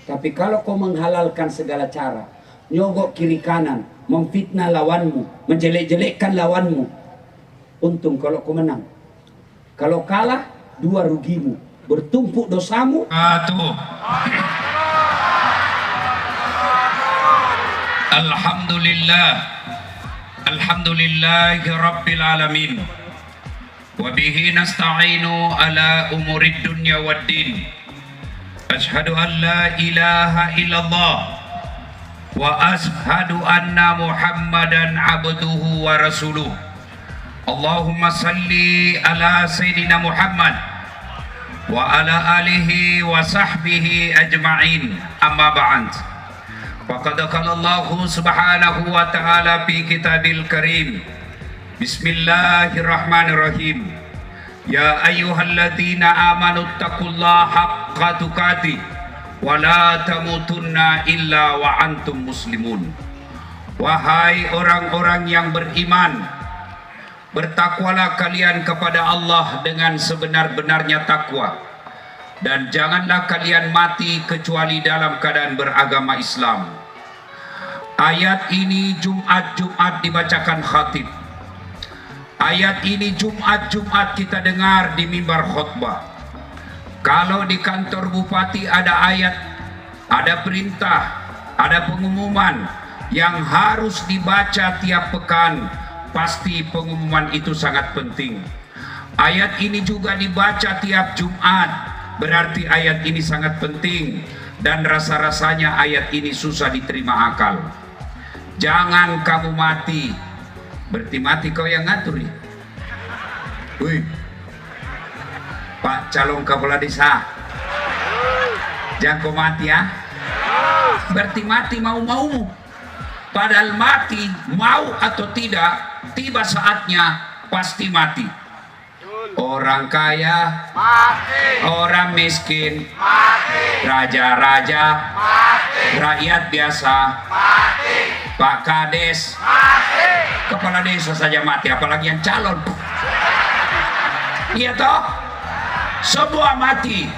Tapi kalau kau menghalalkan segala cara, nyogok kiri kanan, memfitnah lawanmu, menjelek-jelekkan lawanmu, untung kalau kau menang. Kalau kalah, dua rugimu, bertumpuk dosamu. Alhamdulillah, alhamdulillahi rabbil alamin. Wabihi nasta'inu ala umurid dunya waddin. Ashhadu an la ilaha illallah wa ashhadu anna muhammadan abduhu wa rasuluh. Allahumma salli ala sayyidina Muhammad wa ala alihi wa sahbihi ajma'in. Amma ba'd. Faqad qala Allah subhanahu wa ta'ala fi kitabil karim. Bismillahirrahmanirrahim. Ya ayyuhalladzina amanu taqullaha haqqa tuqatih wa la tamutunna illa wa antum muslimun. Wahai orang-orang yang beriman, bertakwalah kalian kepada Allah dengan sebenar-benarnya takwa, dan janganlah kalian mati kecuali dalam keadaan beragama Islam. Ayat ini Jumat dibacakan khatib. Ayat ini Jumat kita dengar di mimbar khutbah. Kalau di kantor bupati ada ayat, ada perintah, ada pengumuman yang harus dibaca tiap pekan, pasti pengumuman itu sangat penting. Ayat ini juga dibaca tiap Jumat, berarti ayat ini sangat penting, dan rasa-rasanya ayat ini susah diterima akal. Jangan kamu mati, berarti mati kau yang ngatur ya. Wih, Pak calon kepala desa, jangan kau mati ya, berarti mati mau-maumu. Padahal mati mau atau tidak, tiba saatnya pasti mati. Orang kaya mati, orang miskin mati, raja-raja mati, rakyat biasa mati, Pak Kades mati, kepala desa saja mati, apalagi yang calon. Iya toh, semua mati.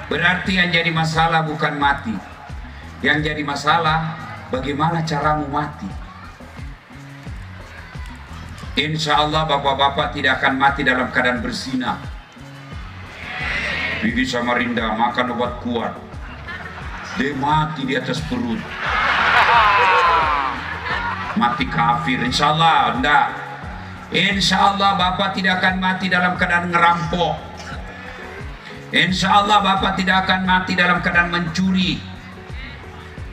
Berarti yang jadi masalah bukan mati, yang jadi masalah bagaimana caramu mati. Insya Allah bapak-bapak tidak akan mati dalam keadaan berzina. Bibi Samarinda makan obat kuat, dia mati di atas perut, mati kafir. Insya Allah enggak. Insya Allah bapak tidak akan mati dalam keadaan ngerampok. Insya Allah bapak tidak akan mati dalam keadaan mencuri.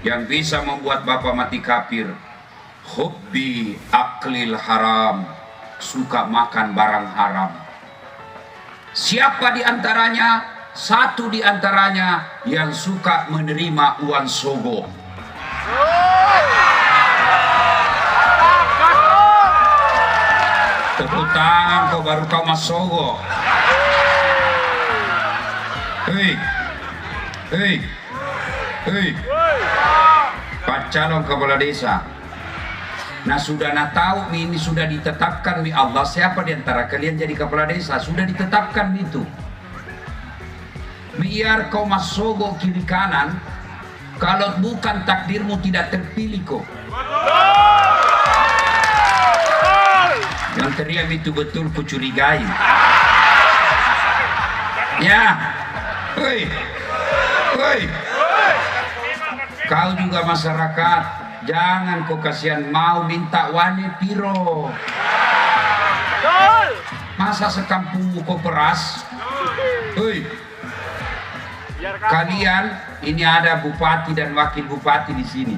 Yang bisa membuat bapak mati kafir, hubbi aklil haram, suka makan barang haram. Siapa di antaranya? Satu di antaranya yang suka menerima uang sogo. Tepuk tangan kau baru kau mas sogo. Hei, hei, hei, Pak calon kepala desa. Nah sudah tahu ini sudah ditetapkan oleh Allah siapa di antara kalian jadi kepala desa, sudah ditetapkan itu. Biar kau masogo kiri kanan, kalau bukan takdirmu tidak terpilih kau. Yang teriak itu betul kucurigai. Ya, hei, hei, kau juga masyarakat. Jangan kau kasihan mau minta wani piro. Masa sekampungmu kau peras? Hei, kalian ini ada bupati dan wakil bupati di sini.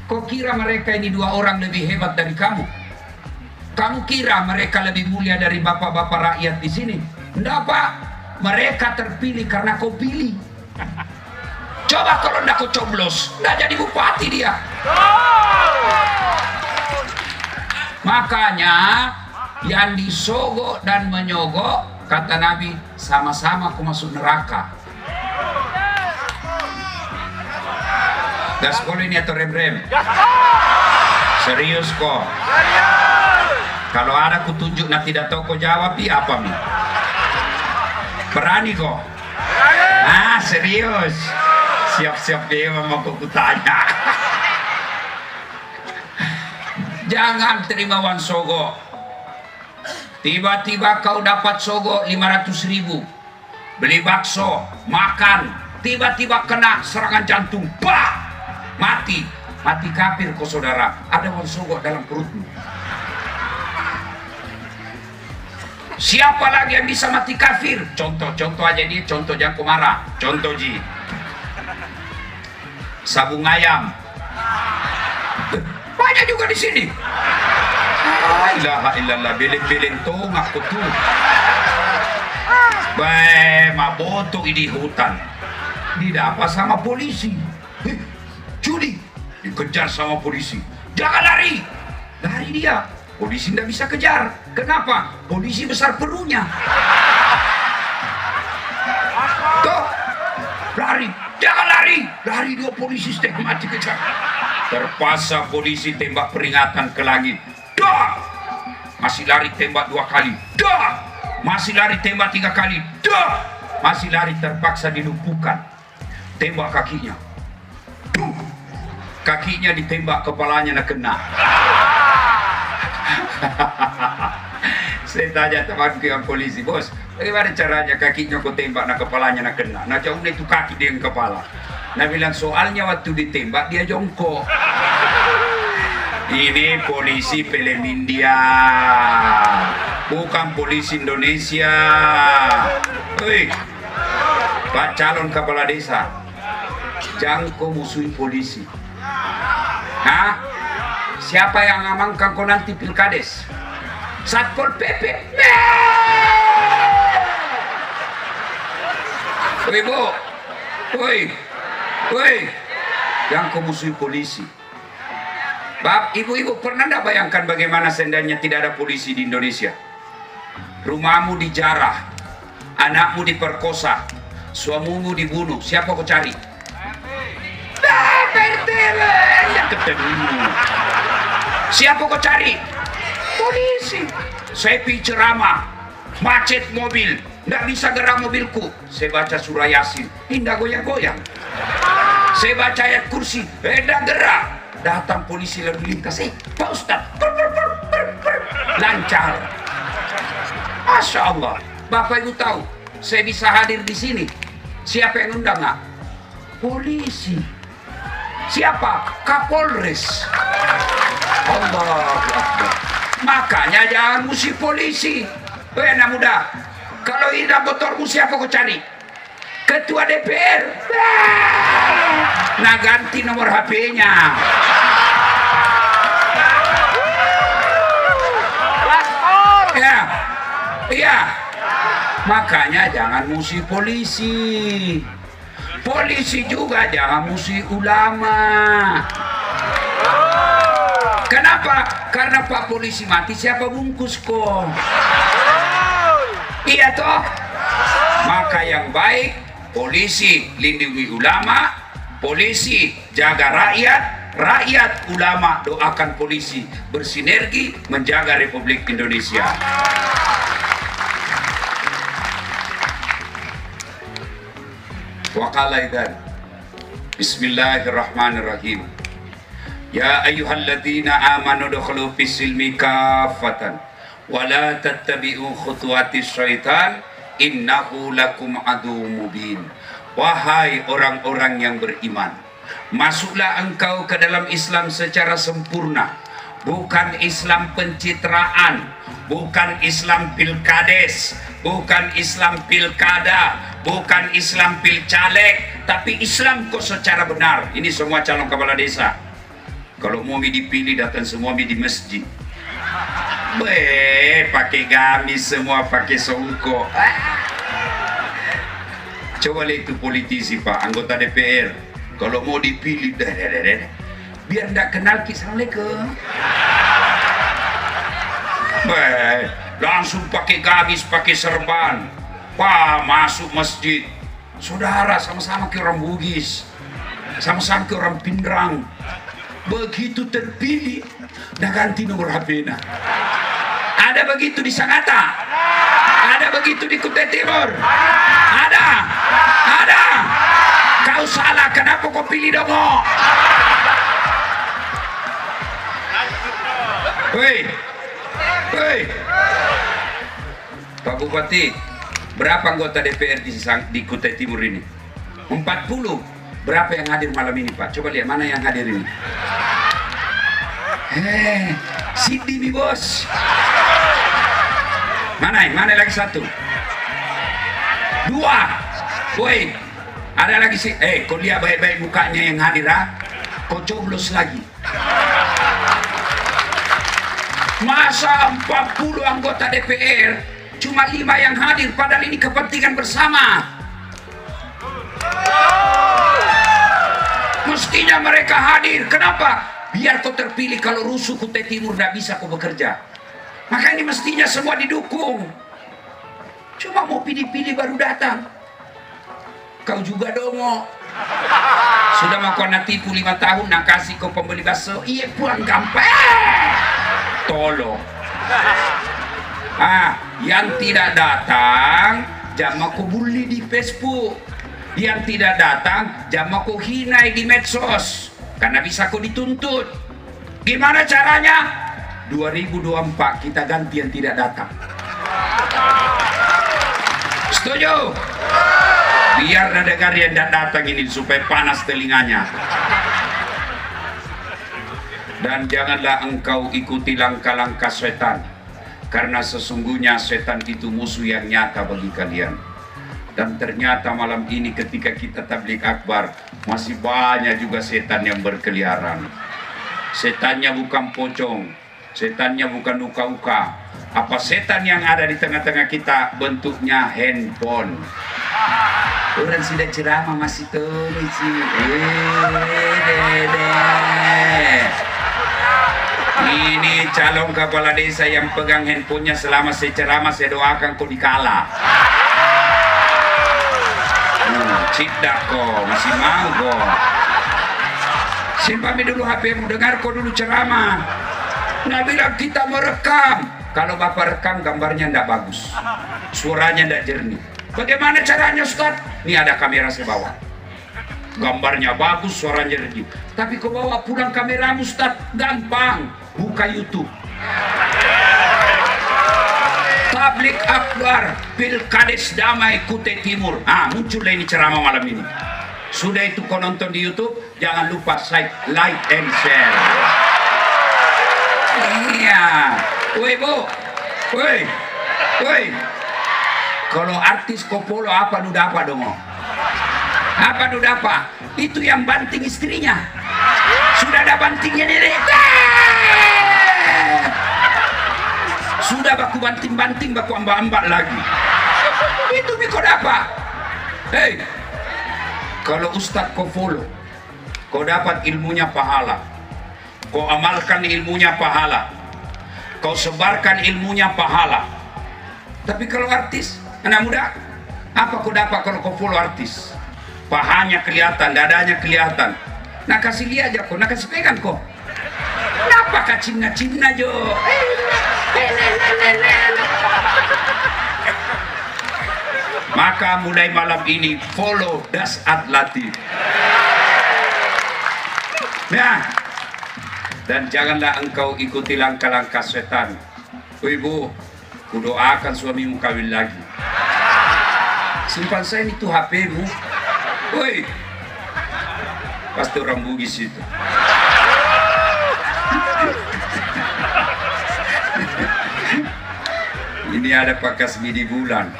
Kau kira mereka ini dua orang lebih hebat dari kamu? Kamu kira mereka lebih mulia dari bapak-bapak rakyat di sini? Enggak Pak, mereka terpilih karena kau pilih. Coba kalau ndak kau coblos, ndak jadi bupati dia. Makanya yang disogok dan menyogok, kata Nabi, sama-sama aku masuk neraka. Gas boleh ini atau rem-rem? Serius kok? Kalau ada kutunjuk nah tidak tahu kau jawab, apa mi? Berani kok? Ah serius? Siap-siap dia memang aku tanya. Jangan terima uang sogo. Tiba-tiba kau dapat sogo 500.000. Beli bakso, makan. Tiba-tiba kena serangan jantung. Bah! Mati. Mati kafir kau saudara. Ada uang sogo dalam perutmu. Siapa lagi yang bisa mati kafir? Contoh aja nih, contoh jangan kau marah. Contoh Ji. Sabung ayam. Banyak juga di sini. La ilaha illallah, bilin-bilin tuh ngaku tuh. Baik, maboto di hutan. Didapat sama polisi. Judi, dikejar sama polisi. Jangan lari. Lari dia. Polisi tidak bisa kejar. Kenapa? Polisi besar perutnya. Tuh, lari. Jangan lari. Lari dia polisi setengah mati kejar. Terpaksa polisi tembak peringatan ke langit. Dah! Masih lari tembak 2 kali. Dah! Masih lari tembak 3 kali. Dah! Masih lari terpaksa dilumpuhkan. Tembak kakinya. Duh! Kakinya ditembak, kepalanya nak kena. Saya tanya temanku yang polisi, bos, bagaimana caranya kakinya kau tembak, nak kepalanya nak kena? Nah jauh itu kaki dia yang kepala. Nah bilang soalnya waktu ditembak dia jongkok. Ini polisi film India, bukan polisi Indonesia. Hei, Pak calon kepala desa, jangan kau musuhi polisi. Hah? Siapa yang ngamankan kau nanti pilkades? Satpol PP. Woi bu, woi, jangan kau musuhi polisi. Bab, ibu-ibu pernah tidak bayangkan bagaimana seandainya tidak ada polisi di Indonesia? Rumahmu dijarah, anakmu diperkosa, suamimu dibunuh, siapa kau cari? Yang ketemu. Siapa kau cari? Polisi. Saya pergi ceramah, macet mobil, tidak bisa gerak mobilku. Saya baca surah Yasin, tidak goyang-goyang. Saya baca ayat kursi, tidak gerak. Datang polisi lalu lintas, Pak Ustadz, lancar. Masya Allah. Bapak Ibu tahu, saya bisa hadir di sini. Siapa yang undang nggak? Polisi. Siapa? Kapolres. Allah Akbar. Makanya jangan musuh polisi. Anak muda, kalau hilang motormu siapa kau cari? Ketua DPR. Nah ganti nomor HP-nya. Ya, iya. Makanya jangan musuh polisi. Polisi juga jangan musuh ulama. Kenapa? Karena Pak polisi mati siapa bungkus kok? Iya toh? Maka yang baik, polisi lindungi ulama, polisi jaga rakyat, rakyat ulama doakan polisi, bersinergi menjaga Republik Indonesia. Wa qala idzan Bismillahirrahmanirrahim. Ya ayyuhalladzina amanu dukhulu fis-silmi kaffatan wa la tattabi'u khutuwatis syaitan innahu lakum aduwwum mubin. Wahai orang-orang yang beriman, masuklah engkau ke dalam Islam secara sempurna, bukan Islam pencitraan, bukan Islam pilkades, bukan Islam pilkada, bukan Islam pilcaleg, tapi Islam kok secara benar. Ini semua calon kepala desa. Kalau mau dipilih datang semua di masjid. Pakai gamis semua, pakai songkok. Coba lihat itu politisi Pak, anggota DPR. Kalau mau dipilih, biar tidak kenal Assalamualaikum. Langsung pakai gamis, pakai serban. Pak masuk masjid. Saudara sama-sama ke orang Bugis, sama-sama ke orang Pindrang. Begitu terpilih, dah ganti nomor HP-nya. Ada begitu di Sangatta, ada begitu di Kutai Timur, ada. Kau Kalau salah, kenapa kau pilih Dongo? Woi, Pak Bupati, berapa anggota DPR di Kutai Timur ini? 40. Berapa yang hadir malam ini, Pak? Coba lihat mana yang hadir ini. Sidi nih, bos. Mana lagi satu? 2. Woi, ada lagi sih. Kau lihat baik-baik mukanya yang hadir, kau coblos lagi. Masa 40 anggota DPR cuma 5 yang hadir, padahal ini kepentingan bersama. Mestinya mereka hadir. Kenapa? Biar kau terpilih. Kalau rusuh Kutai Timur tidak bisa kau bekerja. Maka ini mestinya semua didukung. Cuma mau pilih-pilih baru datang. Kau juga Dongo. Sudah mau kau tipu 5 tahun, nak kasih kau pembeli bakso. Iya pulang gampang. Tolong. Yang tidak datang jangan kau bully di Facebook. Yang tidak datang jangan kau hinai di medsos, karena bisa kau dituntut. Gimana caranya? 2024 kita ganti yang tidak datang. Setuju? Biar negara yang tidak datang ini supaya panas telinganya. Dan janganlah engkau ikuti langkah-langkah setan, karena sesungguhnya setan itu musuh yang nyata bagi kalian. Dan ternyata malam ini ketika kita tabligh akbar, masih banyak juga setan yang berkeliaran. Setannya bukan pocong, setannya bukan uka-uka. Apa setan yang ada di tengah-tengah kita? Bentuknya handphone. Orang sudah ceramah masih tulis sih. Ini calon kepala desa yang pegang handphonenya selama saya ceramah, saya doakan kau dikalah. Cipta kok, masih mau kok. Simpan dulu HP-mu, dengar kau dulu ceramah. Nah bilang kita merekam. Kalau bapak rekam gambarnya tidak bagus, suaranya tidak jernih. Bagaimana caranya, Ustaz? Ini ada kamera saya bawa. Gambarnya bagus, suaranya jernih. Tapi kau bawa pulang kameramu, Ustaz? Gampang. Buka YouTube. Tabligh akbar Pilkades Damai Kutai Timur. Muncullah ini ceramah malam ini. Sudah itu kau nonton di YouTube, jangan lupa like and share. Iya. Woi Bu, woi. Kalau artis kau follow apa nu dapat dong? Apa nu dapat? Itu yang banting istrinya. Sudah ada bantingnya nih. Sudah baku banting-banting, baku ambak-ambak lagi. Itu kau dapat. Kalau Ustadz kau follow, kau dapat ilmunya pahala. Kau amalkan ilmunya pahala. Kau sebarkan ilmunya pahala. Tapi kalau artis, anak muda, apa kau dapat kalau kau follow artis? Pahanya kelihatan, dadanya kelihatan. Nah kasih lihat aja kau, nah kasih pegang kau. Kenapa kacimna-cimna jo? Maka mulai malam ini follow Dasat Latif. Nah, dan janganlah engkau ikuti langkah-langkah setan. Ibu, kudoakan suamimu kawin lagi. Simpan saya itu HP-mu. Woi, pasti orang Bugis itu. Ini ada Pak Kasmidi Bulan.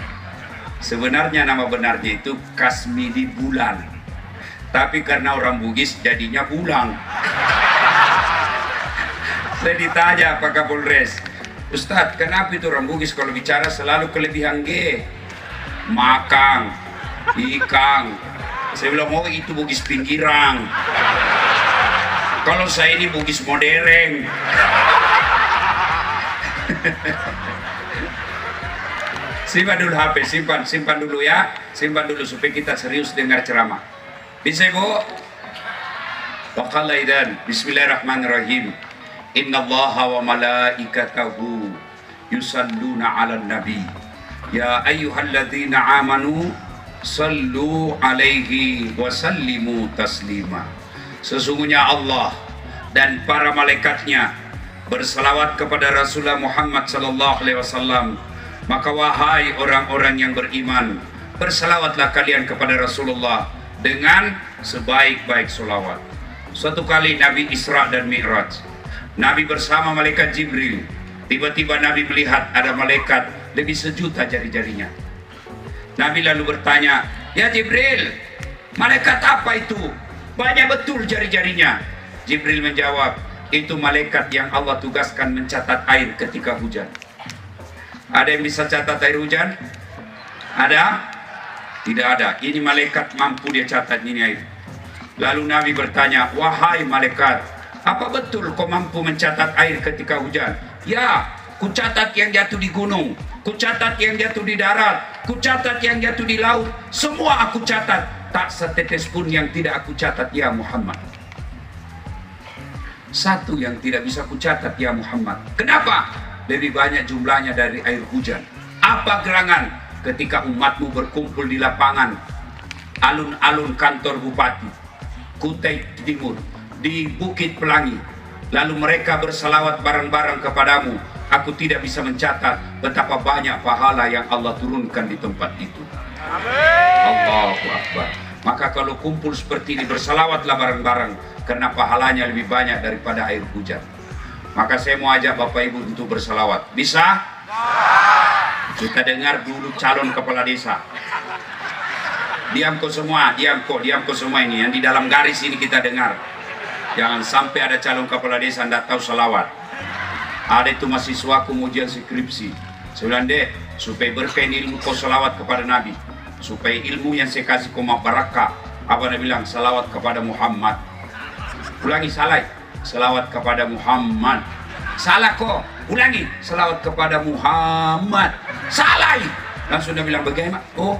Sebenarnya nama benarnya itu Kasmidi Bulan, tapi karena orang Bugis jadinya Bulang. Saya ditanya Pak Kapolres, Ustadz kenapa itu orang Bugis kalau bicara selalu kelebihan G? Makang, ikang. Saya bilang, oh itu Bugis pinggiran. Kalau saya ini Bugis modern. Simpan dulu HP, simpan dulu ya. Simpan dulu supaya kita serius dengar ceramah. Bisa Bu? Waqalaidan. Bismillahirrahmanirrahim. Innallaha wa malaikatahu yusalluna 'alan nabi. Ya ayyuhalladzina amanu sallu alaihi wa sallimu taslima. Sesungguhnya Allah dan para malaikatnya berselawat kepada Rasulullah Muhammad sallallahu alaihi wasallam. Maka wahai orang-orang yang beriman, berselawatlah kalian kepada Rasulullah dengan sebaik-baik selawat. Suatu kali Nabi Isra dan Mi'raj, Nabi bersama malaikat Jibril. Tiba-tiba Nabi melihat ada malaikat lebih sejuta jari-jarinya. Nabi lalu bertanya, "Ya Jibril, malaikat apa itu? Banyak betul jari-jarinya." Jibril menjawab, "Itu malaikat yang Allah tugaskan mencatat air ketika hujan." Ada yang bisa catat air hujan? Ada? Tidak ada. Ini malaikat mampu dia catat ini air. Lalu Nabi bertanya, "Wahai malaikat, apa betul kau mampu mencatat air ketika hujan?" "Ya, ku catat yang jatuh di gunung, ku catat yang jatuh di darat, ku catat yang jatuh di laut. Semua aku catat. Tak setetes pun yang tidak aku catat ya Muhammad." Satu yang tidak bisa ku catat ya Muhammad. Kenapa? Lebih banyak jumlahnya dari air hujan. Apa gerangan ketika umatmu berkumpul di lapangan alun-alun kantor bupati Kutai Timur di Bukit Pelangi, lalu mereka berselawat bareng-bareng kepadamu, aku tidak bisa mencatat betapa banyak pahala yang Allah turunkan di tempat itu. Allahu Akbar. Maka kalau kumpul seperti ini, berselawatlah bareng-bareng, karena pahalanya lebih banyak daripada air hujan. Maka saya mau ajak Bapak Ibu untuk berselawat. Bisa? Kita dengar dulu calon kepala desa. Diam kau semua, diam kau semua ini. Yang di dalam garis ini kita dengar. Jangan sampai ada calon kepala desa tidak tahu selawat. Ada itu mahasiswaku ujian skripsi. Saya bilang, "Dek, supaya berkah ilmu kau selawat kepada Nabi. Supaya ilmu yang saya kasih kau barakah." Apa Nabi bilang? Selawat kepada Muhammad. Ulangi, salah. Selawat kepada Muhammad. Salah kok. Ulangi. Selawat kepada Muhammad. Salah. Langsung dia bilang, "Bagaimana?" "Oh,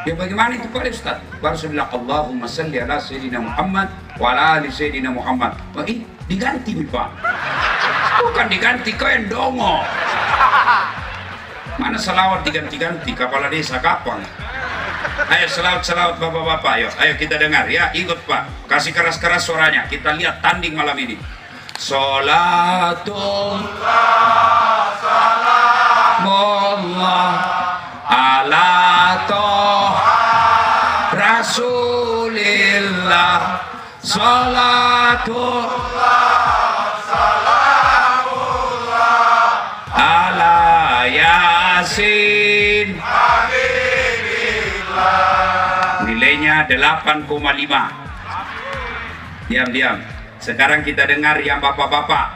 ya bagaimana itu Pak Ustaz?" Baru saya bilang, "Allahumma salli ala Sayyidina Muhammad wa ala ali Sayyidina Muhammad." "Oh, diganti nih Pak." "Bukan diganti, kau yang dongo." Mana selawat diganti-ganti? Kepala desa kapan? Ayo selawat bapak-bapak, ayo kita dengar ya, ikut Pak, kasih keras-keras suaranya, kita lihat tanding malam ini. Salatullah salamullah ala toha rasulillah, salatullah salamullah ala yasin. Nilainya 8,5. Diam. Sekarang kita dengar yang bapak-bapak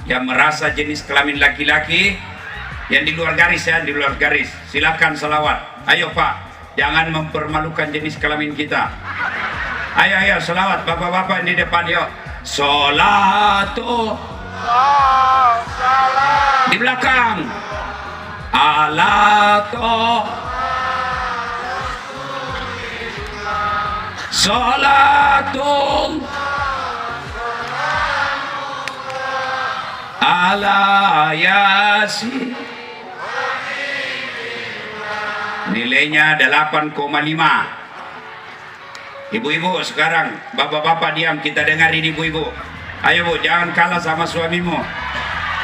yang merasa jenis kelamin laki-laki, yang di luar garis ya, di luar garis. Silakan selawat. Ayo Pak, jangan mempermalukan jenis kelamin kita. Ayo selawat bapak-bapak di depan yuk. Salatu di belakang. Alato Salatul ala yasin. Nilainya 8,5. Ibu-ibu sekarang, bapak-bapak diam, kita dengarin ibu-ibu. Ayo Bu, jangan kalah sama suamimu.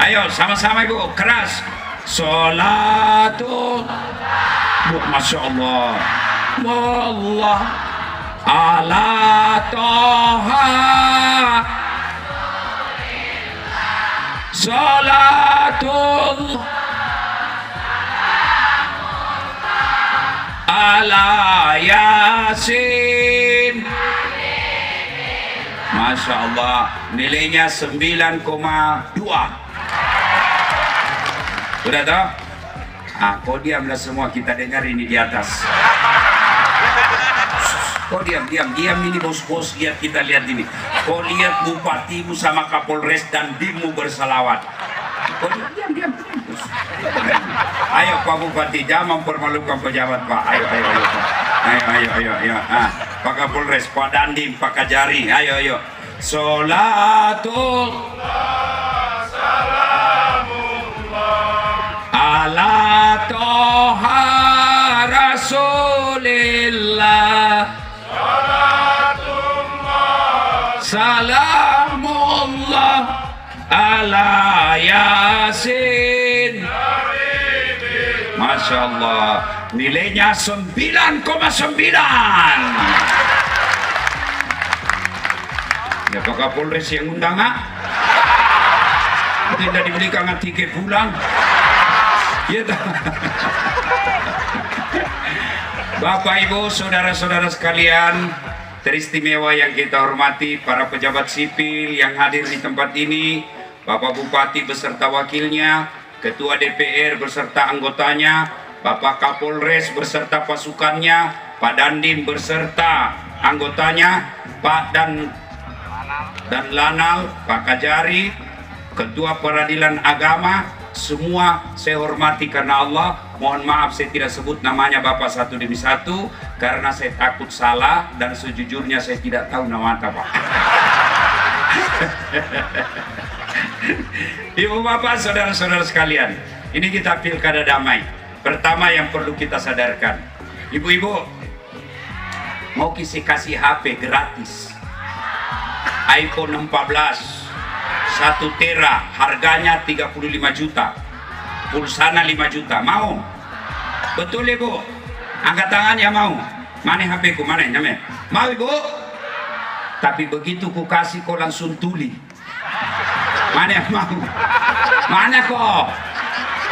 Ayo sama-sama Ibu, keras. Salatul, Masya Allah, wallah ala toha, salatul ala yasin. Masya Allah, nilainya 9,2. Sudah tahu? Kau diamlah semua, kita dengar ini di atas. Kau diam ini bos-bos, lihat, kita lihat ini. Kau lihat bupatimu sama kapolres dan dimmu berselawat. Kau diam. Ayo Pak Bupati, jangan mempermalukan pejabat Pak. Ayo Pak. Ayo. Pak Kapolres, Pak Dandim, Pak Kajari, ayo. Salatul ala toha Rasulillah. Salamullah ala Yasin. Masya Allah, nilainya 9,9. Ya Pak Kapolres yang undang, tidak dibelikan tiket pulang. Ya, Bapak Ibu, saudara-saudara sekalian, teristimewa yang kita hormati, para pejabat sipil yang hadir di tempat ini, Bapak Bupati beserta wakilnya, Ketua DPR beserta anggotanya, Bapak Kapolres beserta pasukannya, Pak Dandim beserta anggotanya, Pak dan Lanal, Pak Kajari, Ketua Peradilan Agama, semua saya hormati karena Allah. Mohon maaf saya tidak sebut namanya Bapak satu demi satu karena saya takut salah dan sejujurnya saya tidak tahu nama Pak. Ibu bapak, saudara-saudara sekalian, ini kita pilkada damai. Pertama yang perlu kita sadarkan, ibu-ibu mau kasih HP gratis, iPhone 14 1 tera, harganya 35 juta, pulsana 5 juta, mau? Betul ibu? Angkat tangan ya mau. Mana HP ku, mana nyame? Mau ibu? Tapi begitu ku kasih kau langsung tuli. Mana yang mau? Mana kok?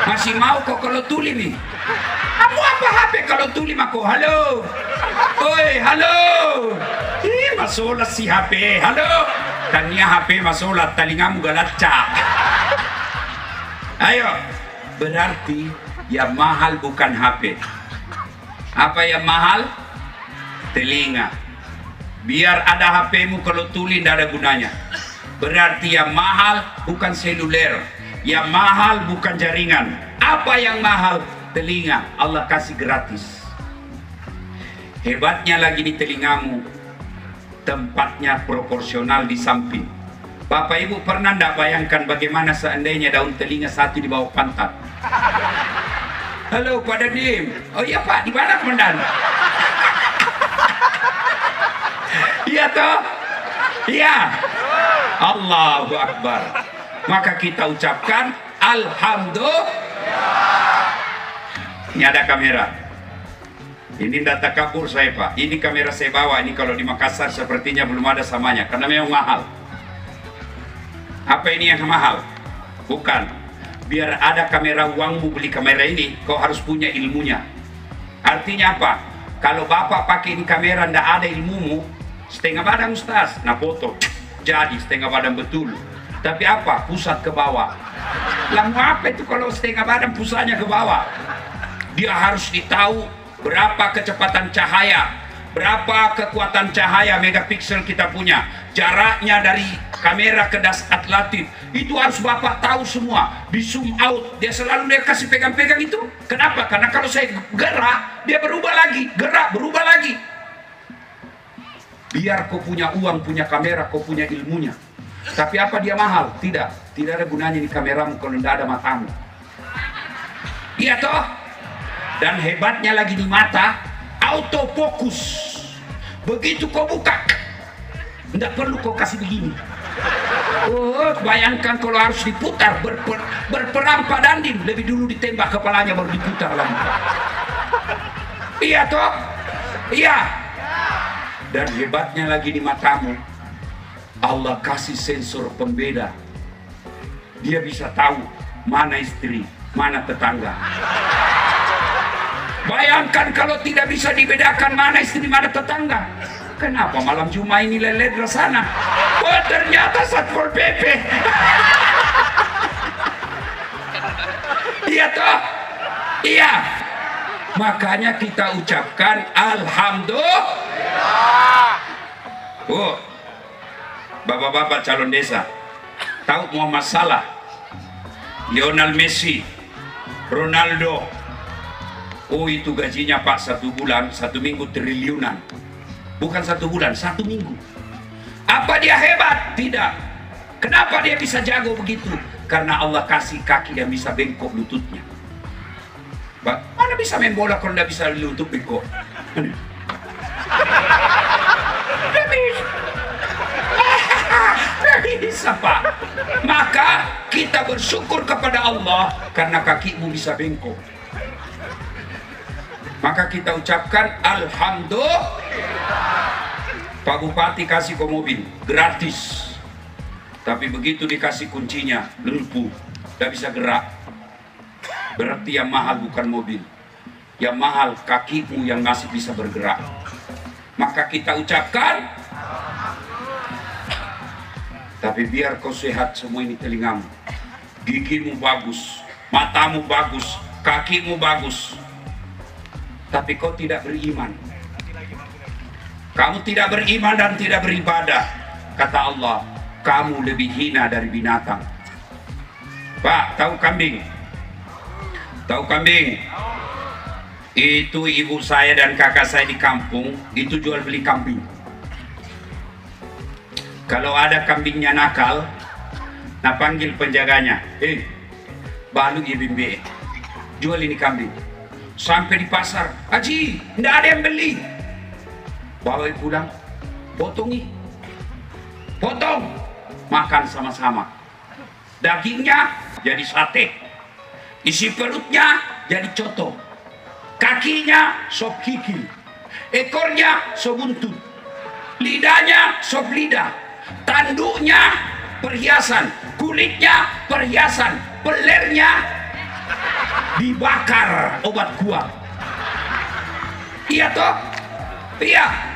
Masih mau kok kalau tuli nih? Kamu apa HP kalau tuli mako? Halo? Oi, halo? Ih, masalah si HP. Halo? Tanya HP masalah, telingamu galacak. Ayo, berarti yang mahal bukan HP. Apa yang mahal? Telinga. Biar ada HP-mu kalau tuli tidak ada gunanya. Berarti yang mahal bukan seluler, yang mahal bukan jaringan. Apa yang mahal? Telinga. Allah kasih gratis. Hebatnya lagi di telingamu, tempatnya proporsional di samping. Bapak Ibu pernah tidak bayangkan bagaimana seandainya daun telinga satu di bawah pantat? Halo Pak Dandim. Oh iya Pak, di mana komandan? Iya toh? Iya. Allahu Akbar. Maka kita ucapkan Alhamdulillah. Ini ada kamera. Ini data kabur saya Pak. Ini kamera saya bawa. Ini kalau di Makassar sepertinya belum ada samanya karena memang mahal. Apa ini yang mahal? Bukan. Biar ada kamera uangmu beli kamera ini, kau harus punya ilmunya. Artinya apa? Kalau bapak pakai ini kamera ndak ada ilmumu, setengah badan Ustaz, nah foto jadi setengah badan betul. Tapi apa? Pusat ke bawah. Lalu apa itu kalau setengah badan pusatnya ke bawah? Dia harus ditahu berapa kecepatan cahaya, berapa kekuatan cahaya megapiksel kita punya, jaraknya dari kamera ke das atlatif. Itu harus bapak tahu semua. Di zoom out, dia selalu dia kasih pegang-pegang itu. Kenapa? Karena kalau saya gerak, dia berubah lagi, gerak, berubah lagi. Biar kau punya uang, punya kamera, kau punya ilmunya. Tapi apa dia mahal? Tidak. Tidak ada gunanya di kameramu kalau tidak ada matamu. Iya toh? Dan hebatnya lagi di mata, autofokus. Begitu kau buka, tidak perlu kau kasih begini. Oh, bayangkan kalau harus diputar, berperang Pak Dandim, lebih dulu ditembak kepalanya baru diputar lagi. Iya toh? Iya. Dan hebatnya lagi di matamu, Allah kasih sensor pembeda. Dia bisa tahu mana istri, mana tetangga. Bayangkan kalau tidak bisa dibedakan mana istri, mana tetangga. Kenapa malam Jumat ini lelet ke sana? Oh, ternyata Satpol PP. Iya toh? Iya. Makanya kita ucapkan Alhamdulillah. Oh, bapak-bapak calon desa, tahu Muhammad Salah, Lionel Messi, Ronaldo. Oh, itu gajinya Pak 1 bulan, 1 minggu triliunan. Bukan 1 bulan, 1 minggu. Apa dia hebat? Tidak. Kenapa dia bisa jago begitu? Karena Allah kasih kaki yang bisa bengkok lututnya. Mana bisa main bola kalau nggak bisa lutut beko? Bisa Pak. Maka kita bersyukur kepada Allah karena kakimu bisa bengkok. Maka kita ucapkan alhamdulillah. Pak Bupati kasih ke mobil gratis, tapi begitu dikasih kuncinya lumpuh, tidak bisa gerak. Berarti yang mahal bukan mobil, yang mahal kakimu yang masih bisa bergerak. Maka kita ucapkan, tapi biar kau sehat semua ini telingamu, gigimu bagus, matamu bagus, kakimu bagus, tapi kau tidak beriman. Kamu tidak beriman dan tidak beribadah. Kata Allah, kamu lebih hina dari binatang. Pak, tahu kambing? Tahu kambing? Itu ibu saya dan kakak saya di kampung, itu jual beli kambing. Kalau ada kambingnya nakal, nah panggil penjaganya, balu ya bimbe, jual ini kambing. Sampai di pasar, Haji, tidak ada yang beli. Bawa pulang, potongi, potong, makan sama-sama. Dagingnya jadi sate, isi perutnya jadi coto, kakinya sop kikil, ekornya sop buntut, lidahnya sop lidah, tanduknya perhiasan, kulitnya perhiasan, pelernya dibakar obat kuat. Iya toh? Iya.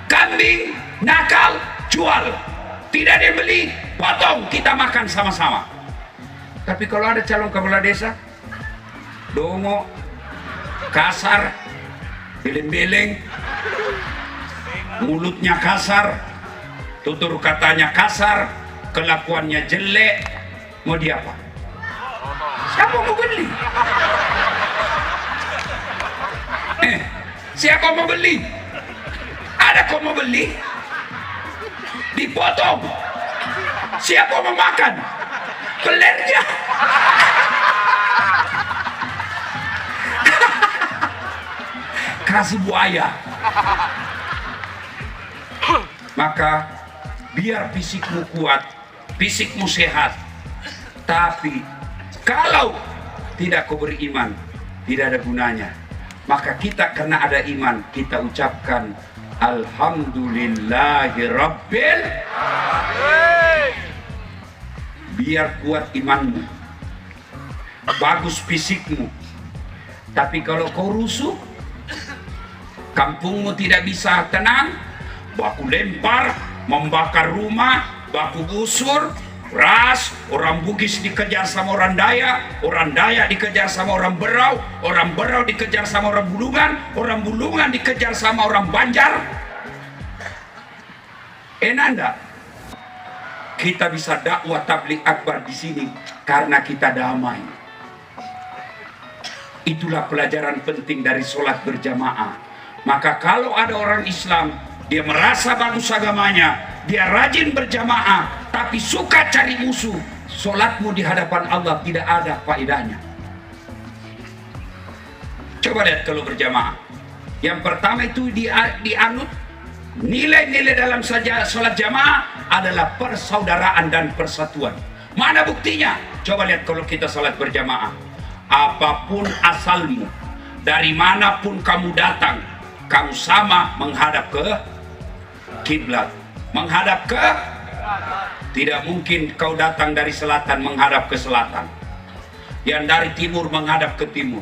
Kambing nakal jual, tidak ada yang beli, potong, kita makan sama-sama. Tapi kalau ada calon kepala desa dongo, kasar, beleng-beleng, mulutnya kasar, tutur katanya kasar, kelakuannya jelek, mau dia apa? Siapa mau beli? Siapa mau beli? Ada kau mau beli? Dipotong. Siapa mau makan? Pelernya. Kasih buaya. Maka biar fisikmu kuat, fisikmu sehat, tapi kalau tidak kau beriman, tidak ada gunanya. Maka kita karena ada iman, kita ucapkan alhamdulillahi rabbil alamin. Biar kuat imanmu, bagus fisikmu. Tapi kalau kau rusuh, kampungmu tidak bisa tenang, baku lempar, membakar rumah, baku gusur, ras, orang Bugis dikejar sama orang Dayak dikejar sama orang Berau dikejar sama orang Bulungan dikejar sama orang Banjar. Enanda, kita bisa dakwah tabligh akbar di sini karena kita damai. Itulah pelajaran penting dari sholat berjamaah. Maka kalau ada orang Islam, dia merasa bagus agamanya, dia rajin berjamaah, tapi suka cari musuh, sholatmu di hadapan Allah tidak ada faedahnya. Coba lihat kalau berjamaah. Yang pertama itu dianut, nilai-nilai dalam saja sholat jamaah adalah persaudaraan dan persatuan. Mana buktinya? Coba lihat kalau kita sholat berjamaah. Apapun asalmu, dari manapun kamu datang, kamu sama menghadap ke kiblat. Menghadap ke, tidak mungkin kau datang dari selatan menghadap ke selatan, yang dari timur menghadap ke timur,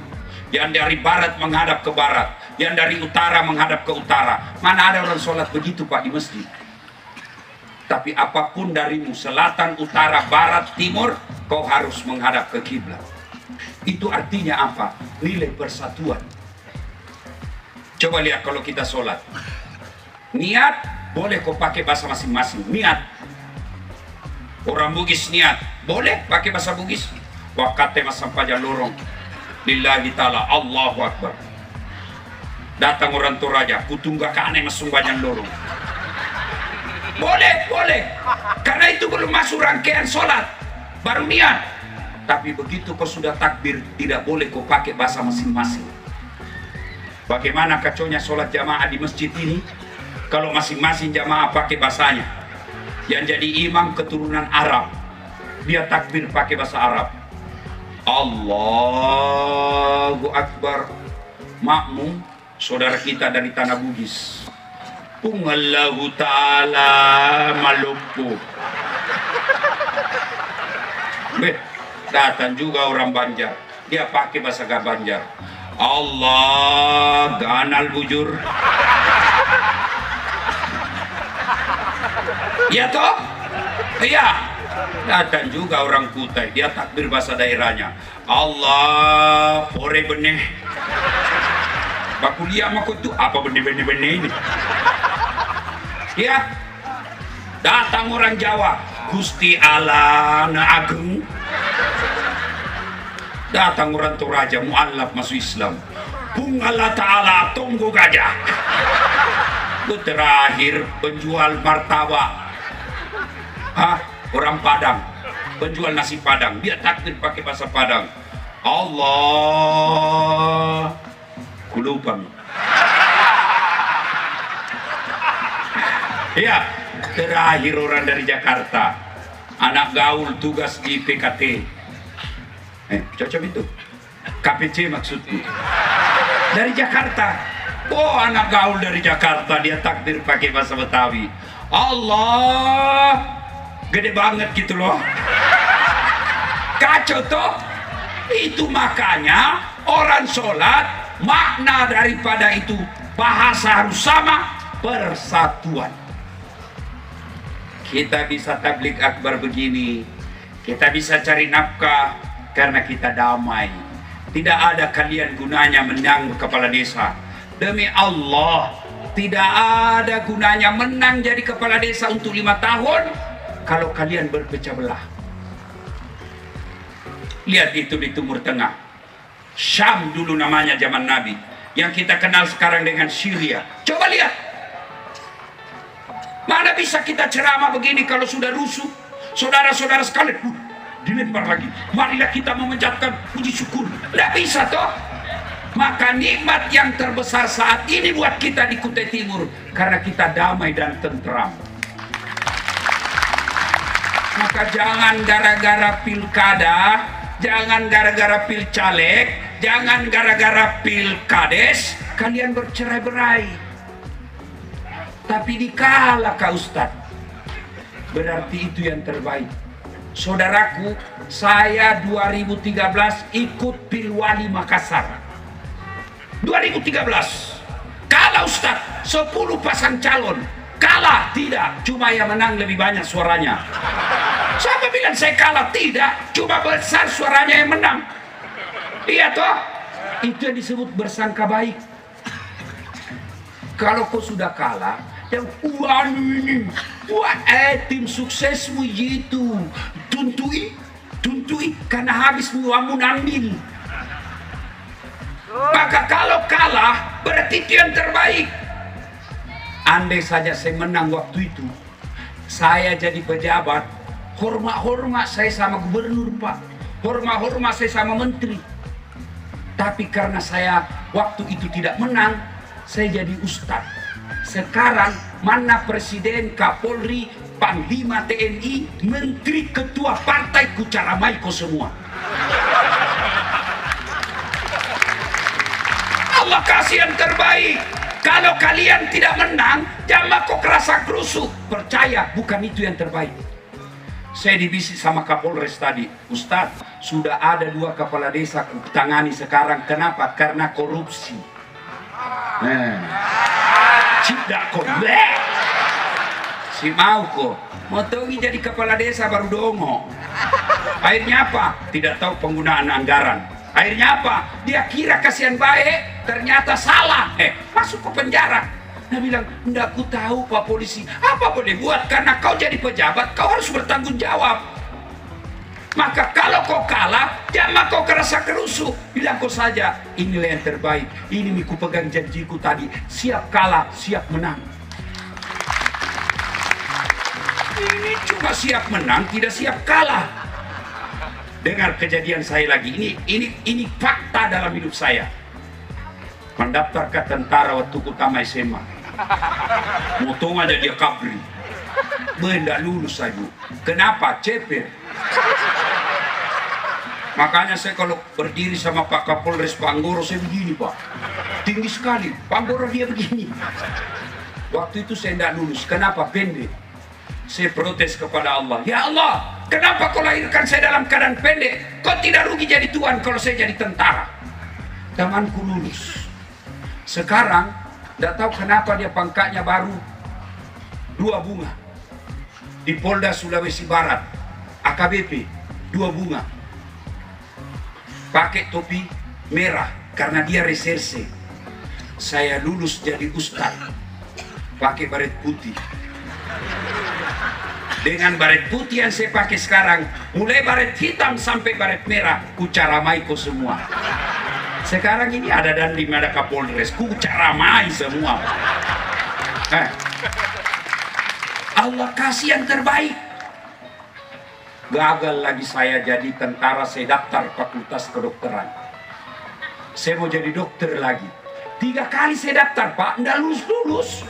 yang dari barat menghadap ke barat, yang dari utara menghadap ke utara. Mana ada orang sholat begitu Pak di masjid? Tapi apapun darimu, selatan, utara, barat, timur, kau harus menghadap ke kiblat. Itu artinya apa? Nilai persatuan. Coba lihat kalau kita sholat, niat boleh kau pakai bahasa masing-masing. Niat orang Bugis, niat boleh pakai bahasa Bugis. Wakate masampaja lorong lillahi ta'ala, Allahu Akbar. Datang orang Toraja, kutunggak ke aneh masung banyak lorong. Boleh, boleh. Karena itu belum masuk rangkaian sholat, baru niat. Tapi begitu kau sudah takbir, tidak boleh kau pakai bahasa masing-masing. Bagaimana kacaunya sholat jamaah di masjid ini kalau masing-masing jamaah pakai bahasanya. Yang jadi imam keturunan Arab, dia takbir pakai bahasa Arab. Allahu Akbar. Makmum saudara kita dari tanah Bugis, Allahu Ta'ala Maluku. Datang juga orang Banjar, dia pakai bahasa Banjar. Allah ganal bujur. Ya toh? Iya. Datang juga orang Kutai, dia takbir bahasa daerahnya. Allah pore benih. Bakuliah mah itu apa benih-benih ini? Ya. Datang orang Jawa, Gusti Allah na Ageng. Datang orang Toraja, mu'allaf masuk Islam. Bung Allah Ta'ala tunggu gajah. Itu terakhir penjual martabak. Orang Padang, penjual nasi Padang, dia takbir pakai bahasa Padang. Allah, kulupan. Ya, terakhir orang dari Jakarta, anak gaul tugas di PKT. Cocok itu, KPC maksudku. Dari Jakarta, anak gaul dari Jakarta, dia takbir pakai bahasa Betawi. Allah, gede banget gitu loh. Kacau toh. Itu makanya orang sholat, makna daripada itu bahasa harus sama, persatuan. Kita bisa tabligh akbar begini, kita bisa cari nafkah karena kita damai. Tidak ada kalian gunanya menang kepala desa. Demi Allah, tidak ada gunanya menang jadi kepala desa untuk 5 tahun kalau kalian berpecah belah. Lihat itu di Timur Tengah. Syam dulu namanya zaman Nabi, yang kita kenal sekarang dengan Syria. Coba lihat. Mana bisa kita ceramah begini kalau sudah rusuh? Saudara-saudara sekalian, dilempar lagi. Marilah kita memanjatkan puji syukur. Tidak bisa toh. Maka nikmat yang terbesar saat ini buat kita di Kutai Timur karena kita damai dan tentram. Maka jangan gara-gara pilkada, jangan gara-gara pilcaleg, jangan gara-gara pilkades kalian bercerai-berai. Tapi dikalah Kak Ustadz, berarti itu yang terbaik. Saudaraku, saya 2013 ikut Pilwali Makassar. 2013 kalah Ustadz, 10 pasang calon kalah. Tidak, cuma yang menang lebih banyak suaranya. Siapa bilang saya kalah? Tidak, cuma besar suaranya yang menang. Iya toh, itu yang disebut bersangka baik. Kalau kau sudah kalah, yang ini tim suksesmu itu tuntui karena habis uangmu ambil. Maka kalau kalah berarti itu yang terbaik. Andai saja saya menang waktu itu, saya jadi pejabat, hormat saya sama gubernur Pak, hormat saya sama menteri. Tapi karena saya waktu itu tidak menang, saya jadi ustadz. Sekarang mana presiden, Kapolri, Panglima TNI, menteri, ketua partai, kucaramai kau semua. Allah kasih yang terbaik. Kalau kalian tidak menang, jangan kau kerasa kerusuh. Percaya, bukan itu yang terbaik. Saya dibisik sama Kapolres tadi, Ustadz, sudah ada 2 kepala desa kutangani sekarang. Kenapa? Karena korupsi. Tidak kok, si mau kok mau tongi jadi kepala desa baru dongo. Akhirnya apa? Tidak tahu penggunaan anggaran. Akhirnya apa? Dia kira kasihan baik, ternyata salah. Masuk ke penjara. Dia bilang, enggak, aku tahu Pak Polisi. Apa boleh buat? Karena kau jadi pejabat, kau harus bertanggung jawab. Maka kalau kau kalah, jangan kau kerasa kerusuh. Bilang kau saja, inilah yang terbaik. Ini miku pegang janjiku tadi. Siap kalah, siap menang. Ini cuma siap menang, tidak siap kalah. dengar kejadian saya lagi. Ini fakta dalam hidup saya. Mendaftar ke tentara waktu utama SMA. Motong aja dia kabri. Tidak lulus saya. Kenapa? Ceper. Makanya saya kalau berdiri sama Pak Kapolres Pak Anggoro, saya begini Pak. Tinggi sekali. Pak Anggoro dia begini. Waktu itu saya tidak lulus. Kenapa? Pendek. Saya protes kepada Allah. Ya Allah, kenapa kau lahirkan saya dalam keadaan pendek? Kau tidak rugi jadi Tuhan kalau saya jadi tentara. Temanku lulus. Sekarang, tidak tahu kenapa dia pangkatnya baru 2 bunga. Di Polda Sulawesi Barat, AKBP, 2 bunga. Pakai topi merah, karena dia reserse. Saya lulus jadi ustaz, pakai baret putih. Dengan baret putih yang saya pakai sekarang, mulai baret hitam sampai baret merah, ku caramai kau semua. Sekarang ini ada Dandim, ada Kapolres, ku caramai semua. Allah kasih yang terbaik. Gagal lagi saya jadi tentara, saya daftar fakultas kedokteran. Saya mau jadi dokter lagi. 3 kali saya daftar Pak, nggak lulus.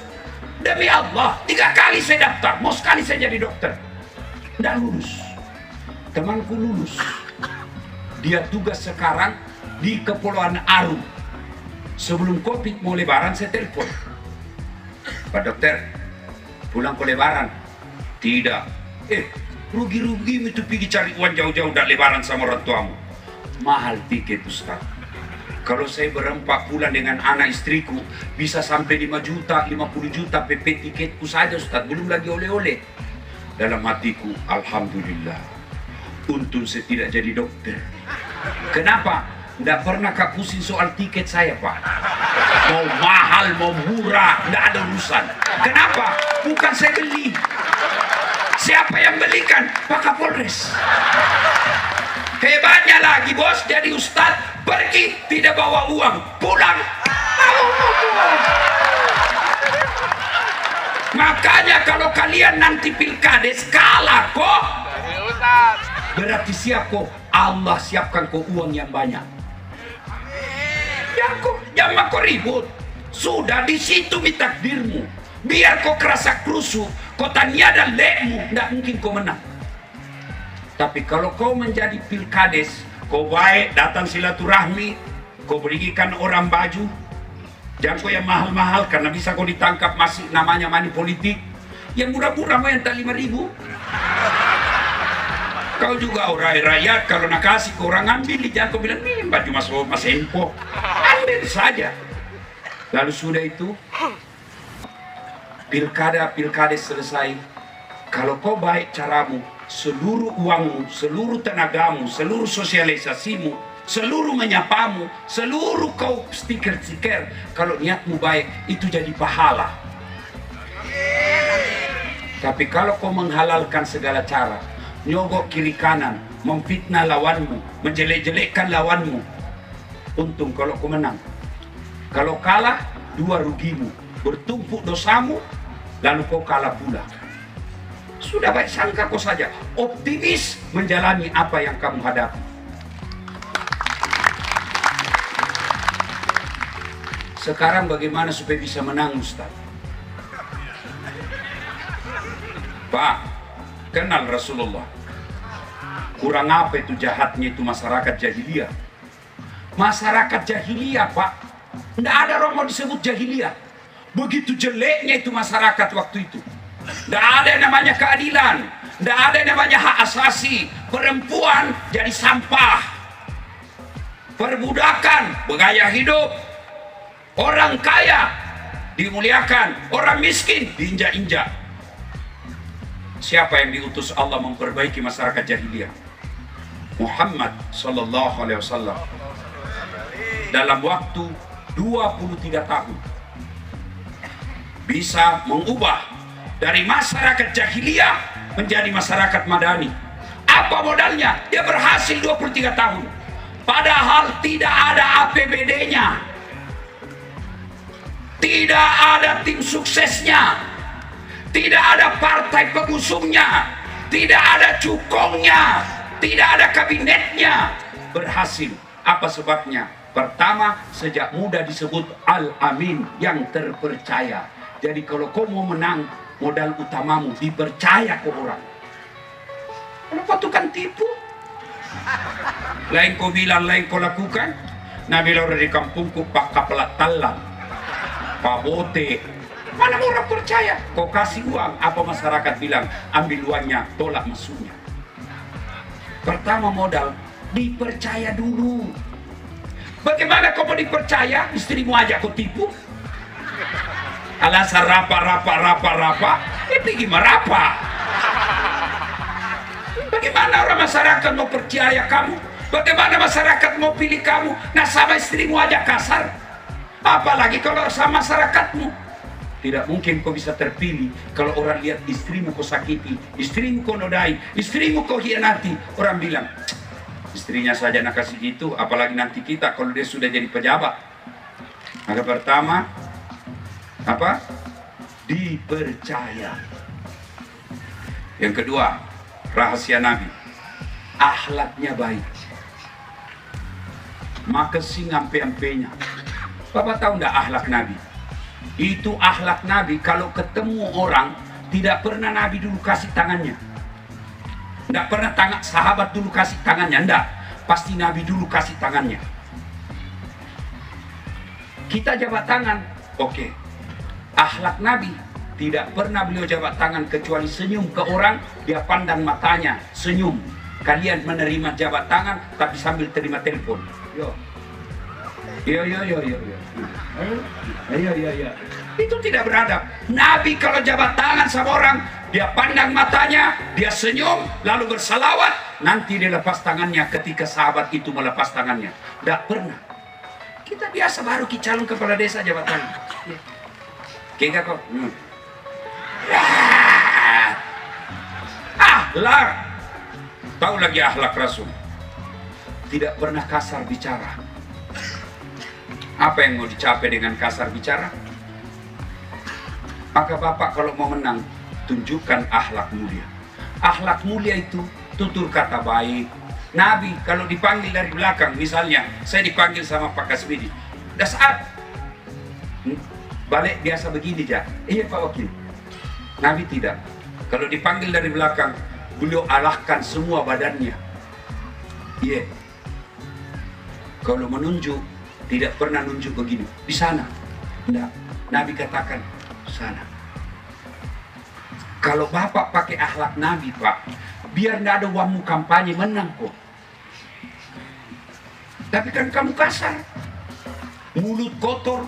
Demi Allah, 3 kali saya daftar, mau sekali saya jadi dokter. Nggak lulus. Temanku lulus. Dia tugas sekarang di Kepulauan Aru. Sebelum Covid mau lebaran saya telepon. Pak dokter, pulang ke lebaran? Tidak. Rugi-rugi itu pergi cari uang jauh-jauh dan lebaran sama orang tuamu. Mahal tiket Ustaz. Kalau saya berempat pulang dengan anak istriku, bisa sampai 5 juta, 50 juta PP tiketku saja Ustaz. Belum lagi oleh-oleh. Dalam hatiku, Alhamdulillah. Untung saya tidak jadi dokter. Kenapa? Tidak pernah kapusin soal tiket saya Pak. Mau mahal, mau murah, tidak ada urusan. Kenapa? Bukan saya beli. Siapa yang belikan? Pak Kapolres. Hebatnya lagi bos, jadi ustaz, pergi tidak bawa uang, pulang bawa uang. Makanya kalau kalian nanti pilkades kalah kok, berarti siap kok, Allah siapkan kok uang yang banyak. Ya kok, jangan kau ribut. Sudah di situ takdirmu. Biar kau kerasa kerusuh, kau taniada lekmu, tidak mungkin kau menang. Tapi kalau kau menjadi pilkades, kau baik datang silaturahmi, kau berikan orang baju, jangan kau yang mahal-mahal karena bisa kau ditangkap masih namanya money politik. Yang murah-murah mau yang tak 5.000. Kau juga orang rakyat, kalau nak kasih kau orang ambil, jangan kau bilang nih baju mas Empo, ambil saja. Lalu sudah itu pilkades selesai. Kalau kau baik caramu, seluruh uangmu, seluruh tenagamu, seluruh sosialisasimu, seluruh menyapamu, seluruh kau stiker-stiker, kalau niatmu baik, itu jadi pahala. Tapi kalau kau menghalalkan segala cara, nyogok kiri kanan, memfitnah lawanmu, menjelek-jelekkan lawanmu, untung kalau kau menang. Kalau kalah, 2 rugimu, bertumpuk dosamu, lalu kau kalah pula. Sudah baik sangka kau saja, optimis menjalani apa yang kamu hadapi. Sekarang bagaimana supaya bisa menang Ustaz? Pak, kenal Rasulullah. Kurang apa itu jahatnya itu masyarakat jahiliyah. Masyarakat jahiliyah Pak, tidak ada orang mau disebut jahiliyah. Begitu jeleknya itu masyarakat waktu itu. Tidak ada yang namanya keadilan, tidak ada yang namanya hak asasi. Perempuan jadi sampah, perbudakan, bergaya hidup. Orang kaya dimuliakan, orang miskin diinjak-injak. Siapa yang diutus Allah memperbaiki masyarakat jahiliyah? Muhammad sallallahu alaihi wasallam. Dalam waktu 23 tahun bisa mengubah dari masyarakat jahiliyah menjadi masyarakat madani. Apa modalnya? Dia berhasil 23 tahun. Padahal tidak ada APBD-nya. Tidak ada tim suksesnya. Tidak ada partai pengusungnya. Tidak ada cukongnya. Tidak ada kabinetnya berhasil. Apa sebabnya? Pertama, sejak muda disebut Al-Amin, yang terpercaya. Jadi kalau kau mau menang, modal utamamu dipercaya ke orang. Kalau kau tukang tipu, lain kau bilang, lain kau lakukan. Nabi orang di kampungku pak kapelat talan, pak bote. Mana orang percaya? Kau kasih uang, apa masyarakat bilang? Ambil uangnya, tolak masuknya. Pertama modal, dipercaya dulu. Bagaimana kau mau dipercaya? Istrimu aja kau tipu. Alasan rapa, pergi merapa. Bagaimana orang masyarakat mau percaya kamu? Bagaimana masyarakat mau pilih kamu? Nah, sama istrimu aja kasar, apalagi kalau sama masyarakatmu. Tidak mungkin kau bisa terpilih kalau orang lihat istrimu kau sakiti, istrimu kau nodai, istrimu kau hianati. Orang bilang, istrinya saja nak kasih gitu, apalagi nanti kita kalau dia sudah jadi pejabat. Maka pertama, apa? Dipercaya. Yang kedua, rahasia Nabi, akhlaknya baik. Maka sing ampe-ampenya. Bapak tahu enggak akhlak Nabi? Itu akhlak Nabi, kalau ketemu orang, tidak pernah Nabi dulu kasih tangannya. Tidak pernah sahabat dulu kasih tangannya, enggak. Pasti Nabi dulu kasih tangannya. Kita jabat tangan, oke. Akhlak Nabi, tidak pernah beliau jabat tangan kecuali senyum ke orang, dia pandang matanya, senyum. Kalian menerima jabat tangan, tapi sambil terima telepon. Yo. Yo. Itu tidak beradab. Nabi kalau jabat tangan sama orang, dia pandang matanya, dia senyum, lalu bersalawat. Nanti dia lepas tangannya ketika sahabat itu melepas tangannya. Tidak pernah. Kita biasa baru calon kepala desa jabat tangan. Kega kok. Akhlak. Tahu lagi akhlak Rasul. Tidak pernah kasar bicara. Apa yang mau dicapai dengan kasar bicara? Maka Bapak kalau mau menang, tunjukkan akhlak mulia. Akhlak mulia itu tutur kata baik. Nabi kalau dipanggil dari belakang, misalnya saya dipanggil sama Pak Kasmidi, udah saat balik biasa begini aja. Iya Pak Wakil. Nabi tidak. Kalau dipanggil dari belakang, beliau arahkan semua badannya. Iya. Kalau menunjuk, tidak pernah nunjuk begini. Di sana. Tidak. Nabi katakan, sana. Kalau Bapak pakai akhlak Nabi, Pak, biar tidak ada uangmu kampanye, menang kok. Tapi kan kamu kasar. Mulut kotor.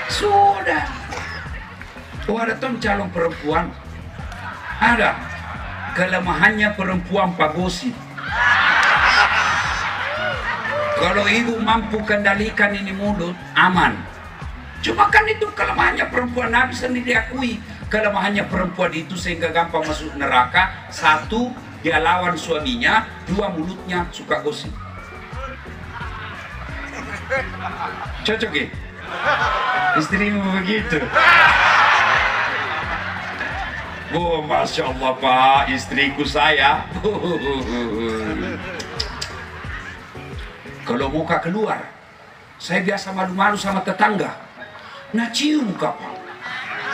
Sudah. Oh, ada tuh calon perempuan. Ada. Kelemahannya perempuan pagosi. Kalau ibu mampu kendalikan ini mulut, aman. Cuma kan itu kelemahannya perempuan, Nabi sendiri diakui. Kelemahannya perempuan itu sehingga gampang masuk neraka. Satu, dia lawan suaminya. Dua, mulutnya suka gosip. Cocok ya? Istrimu begitu. Oh, Masya Allah Pak, istriku saya. Kalau muka keluar, saya biasa malu-malu sama tetangga. Nah cium Pak.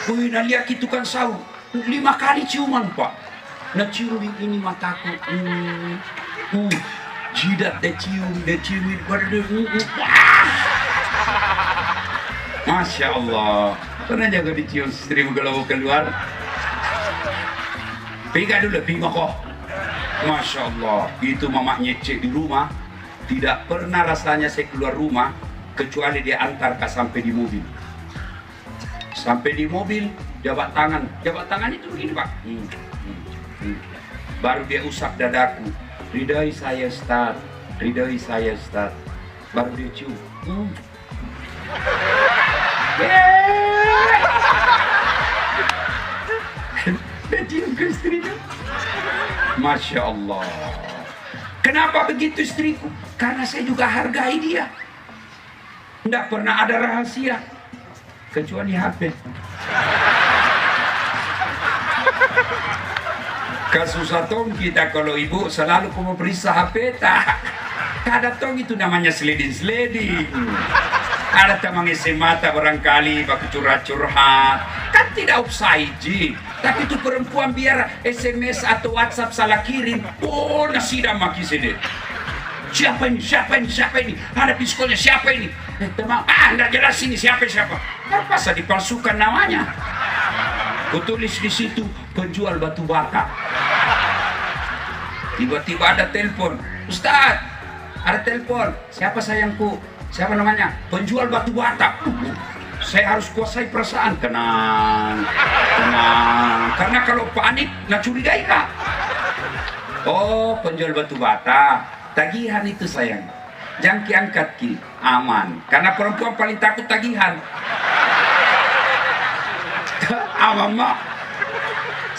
Wih, nah lihat itu kan sahur 5 kali ciuman Pak. Nah cium ini mataku. Jidat dia cium. Masya Allah. Pernah jaga dicium istrimu kalau mau keluar? Pegang dulu, pingok kok. Masya Allah, itu mamanya cek di rumah. Tidak pernah rasanya saya keluar rumah kecuali dia antarkan sampai di mobil. Sampai di mobil, jabat tangan. Jabat tangan itu begini Pak. Baru dia usap dadaku. Ridhoi saya Ustaz, ridhoi saya Ustaz. Baru dia cium. Dia cium ke istrinya. Masya Allah. Kenapa begitu istriku? Karena saya juga hargai dia. Tidak pernah ada rahasia. kecuali HP. Kasus tong kita kalau ibu selalu mau periksa HP tak. Kada tong itu namanya sliding. Ada tamang mata barangkali baku curhat-curhat. Kan tidak offside ji. Tapi itu perempuan biar SMS atau WhatsApp salah kirim. Oh nasida maki sini. Siapa ini? Ada psikolnya siapa ini? Teman, enggak jelas ini siapa. Terpaksa dipalsukan namanya. Kutulis di situ penjual batu bata. Tiba-tiba ada telepon, Ustaz, ada telepon. Siapa sayangku? Siapa namanya? Penjual batu bata. Saya harus kuasai perasaan. Tenang. Karena kalau panik, nak curigai kak. Oh, penjual batu bata. Tagihan itu sayang. Jangan kiangkat ki, aman. Karena perempuan paling takut tagihan. Aman mak.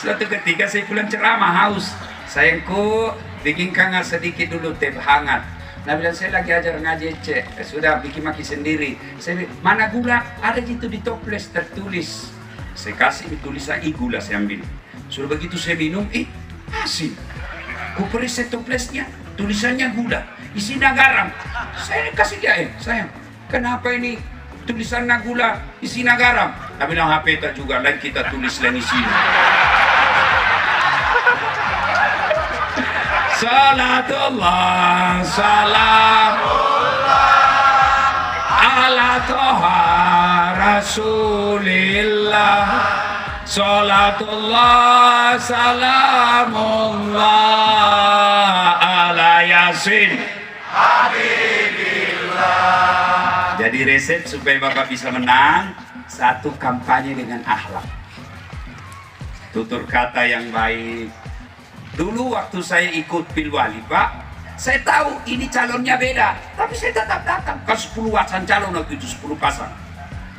Suatu ketika saya pulang ceramah haus. Sayangku, bikinkan sedikit dulu teh hangat. Nah bilang saya lagi ajar ngaji cek. Sudah bikin maki sendiri. Saya bilang, mana gula? Ada gitu di toples tertulis. Saya kasih tulisan gula saya ambil. Sudah begitu saya minum, asin. Ku periset toplesnya, tulisannya gula. Isinya garam. Saya kasih dia, sayang, kenapa ini tulisannya gula, isinya garam? Nah bilang HP tak juga, lain kita tulis lain isinya. Salatullah, salamullah ala toha rasulillah. Salatullah, salamullah ala yasin habibillah. Jadi resep supaya Bapak bisa menang, satu, kampanye dengan akhlak, tutur kata yang baik. Dulu waktu saya ikut pilwali Pak, saya tahu ini calonnya beda, tapi saya tetap datang. Kan 10 pasang calon waktu itu, 10 pasang.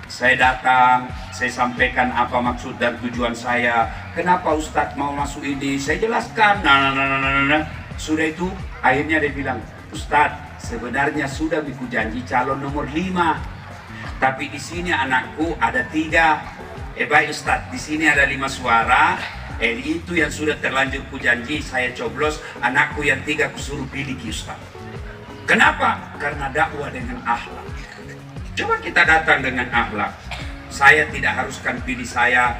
Saya datang, saya sampaikan apa maksud dan tujuan saya. Kenapa Ustadz mau masuk ini, saya jelaskan. Sudah itu, akhirnya dia bilang, Ustadz, sebenarnya sudah biku janji calon nomor 5. Tapi di sini anakku ada 3. Baik Ustadz, di sini ada 5 suara. Itu yang sudah terlanjur ku janji saya coblos, anakku yang 3 kusuruh pilih Ustaz. Kenapa? Karena dakwah dengan akhlak. Coba kita datang dengan akhlak. Saya tidak haruskan pilih saya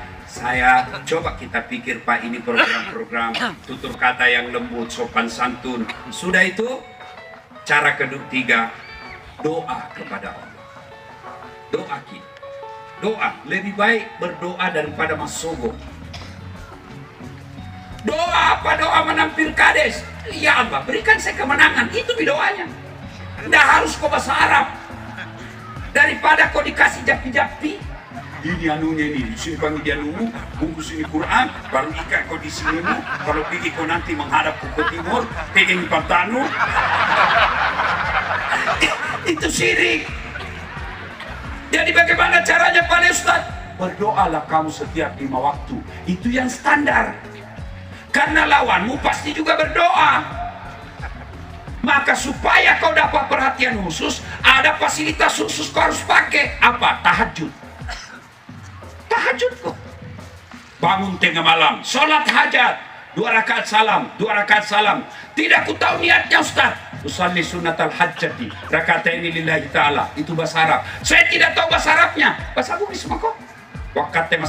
coba kita pikir Pak, ini program-program tutur kata yang lembut, sopan santun. Sudah itu, cara ketiga, doa kepada Allah. Doa, lebih baik berdoa daripada masuk. Doa apa? Doa menampil kades. Ya Allah, berikan saya kemenangan. Itu doanya. Tidak harus kau bahasa Arab. Daripada kau dikasih japi-japi. Ini anunya ini, sini panggil dia dulu, bungkus ini Quran, baru ikat kau di sini. Kalau pergi kau nanti menghadap ke timur, pegang pantanu. Itu syirik. Jadi bagaimana caranya Pak Ustaz? Berdoalah kamu setiap 5 waktu. Itu yang standar. Karena lawanmu pasti juga berdoa. Maka supaya kau dapat perhatian khusus, ada fasilitas khusus kau harus pakai. Apa? Tahajud. Tahajud kok. Bangun tengah malam, sholat hajat, 2 rakaat salam, 2 rakaat salam. Tidak ku tahu niatnya Ustaz. Usalli sunatal hajjati, rakataini lillahi ta'ala. Itu bahasa Arab. Saya tidak tahu bahasa Arabnya. Bahasa Bugis mah kok. Wakatnya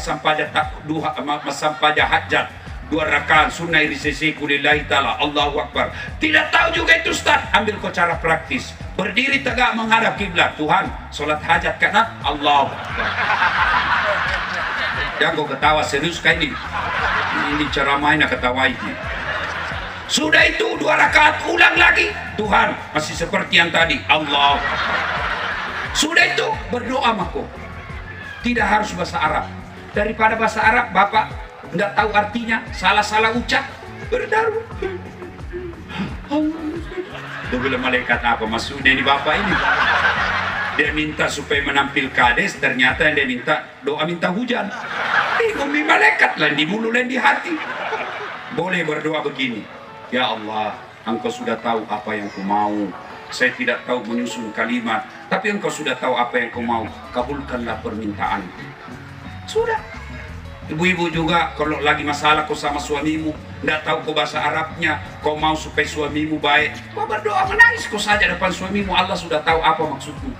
masampaja hajat. 2 rakaat sunnah irisisiku lillahi ta'ala, Allahu Akbar. Tidak tahu juga itu Ustaz. Ambil kau cara praktis. Berdiri tegak menghadap kiblat. Tuhan, sholat hajat kanan, Allahu Akbar. Jangan kau ketawa serius kayak ini. Ini cara mainnya ketawa ini. Sudah itu 2 rakaat ulang lagi. Tuhan, masih seperti yang tadi, Allahu Akbar. Sudah itu berdoa mako. Tidak harus bahasa Arab. Daripada bahasa Arab, Bapak nggak tahu artinya, salah-salah ucap, berdarah. Dia bilang malaikat apa maksudnya ini Bapak ini? Dia minta supaya menampil kades, ternyata yang dia minta doa minta hujan. Ngomong malaikat lain di bulu lain di hati. Boleh berdoa begini, ya Allah, Engkau sudah tahu apa yang ku mau. Saya tidak tahu menyusun kalimat, Tapi engkau sudah tahu apa yang kau mau, kabulkanlah permintaan. Sudah. Ibu-ibu juga kalau lagi masalah kau sama suamimu, tidak tahu kau bahasa Arabnya, kau mau supaya suamimu baik, kau berdoa menangis kau saja depan suamimu, Allah sudah tahu apa maksudmu.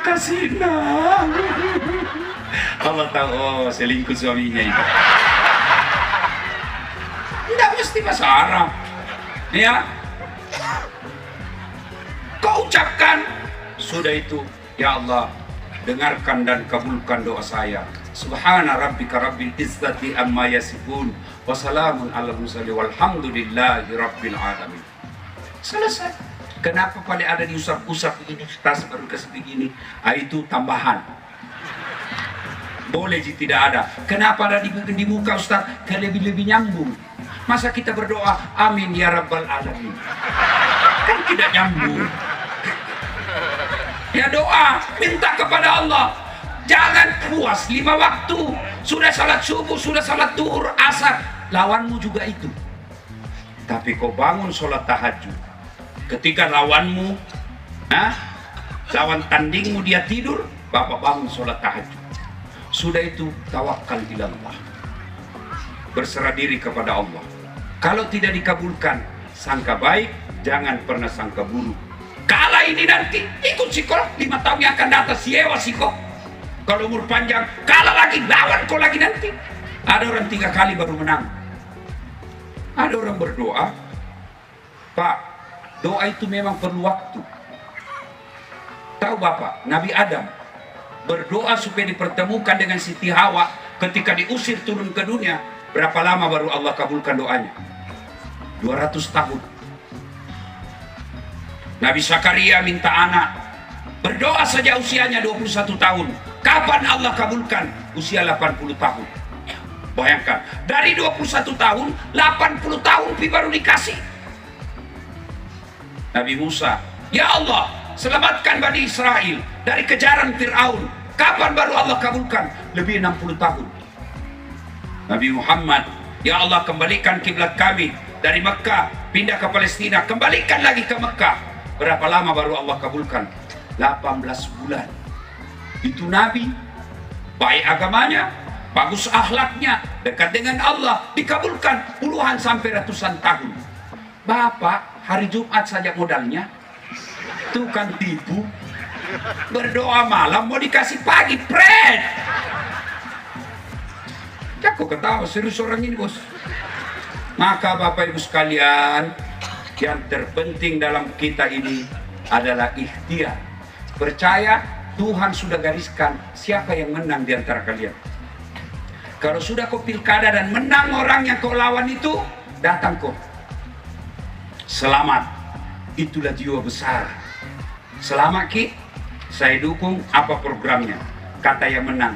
Kasih nak. Allah tahu, oh selingkuh suaminya itu. Tidak mesti bahasa Arab, ya. Kau ucapkan, sudah itu, ya Allah, dengarkan dan kabulkan doa saya. Subhana rabbika rabbil izzati amma yasifun wa salamun ala mursalin walhamdulillahi rabbil alamin. Selesai. Kenapa paling ada diusap-usap ini tas baru kasih begini? Itu tambahan. Boleh sih tidak ada. Kenapa ada di muka Ustaz? Lebih-lebih nyambung. Masa kita berdoa amin ya rabbal alamin? Kan tidak nyambung. Ya doa, minta kepada Allah. Jangan puas 5 waktu. Sudah salat subuh, sudah salat duhur, asar. Lawanmu juga itu. Tapi kau bangun sholat tahajud. Ketika lawanmu, lawan tandingmu dia tidur, bapak bangun sholat tahajud. Sudah itu tawakal ilallah. Berserah diri kepada Allah. Kalau tidak dikabulkan, sangka baik, jangan pernah sangka buruk. Kala ini nanti ikut psikolog 5 tahun yang akan datang siewa psikolog. Kalau umur panjang, kalah lagi, lawan kau lagi nanti. Ada orang 3 kali baru menang. Ada orang berdoa, Pak, doa itu memang perlu waktu. Tahu Bapak, Nabi Adam berdoa supaya dipertemukan dengan Siti Hawa ketika diusir turun ke dunia. Berapa lama baru Allah kabulkan doanya? 200 tahun. Nabi Zakaria minta anak, berdoa saja usianya 21 tahun. Kapan Allah kabulkan? Usia 80 tahun. Bayangkan, dari 21 tahun, 80 tahun baru dikasih. Nabi Musa, ya Allah, selamatkan Bani Israel dari kejaran Fir'aun. Kapan baru Allah kabulkan? Lebih 60 tahun. Nabi Muhammad, ya Allah, kembalikan kiblat kami dari Mekah pindah ke Palestina, kembalikan lagi ke Mekah. Berapa lama baru Allah kabulkan? 18 bulan. Itu Nabi, baik agamanya, bagus akhlaknya, dekat dengan Allah, dikabulkan puluhan sampai ratusan tahun. Bapak, hari Jumat saja modalnya, itu kan tipu. Berdoa malam mau dikasih pagi, pret. Ya kok ketawa, serius orang ini bos. Maka Bapak Ibu sekalian, yang terpenting dalam kita ini adalah ikhtiar. Percaya Tuhan sudah gariskan siapa yang menang di antara kalian. Kalau sudah kau pilkada dan menang orang yang kau lawan itu, datang kau. Selamat, itulah jiwa besar. Selamat Ki, saya dukung apa programnya. Kata yang menang,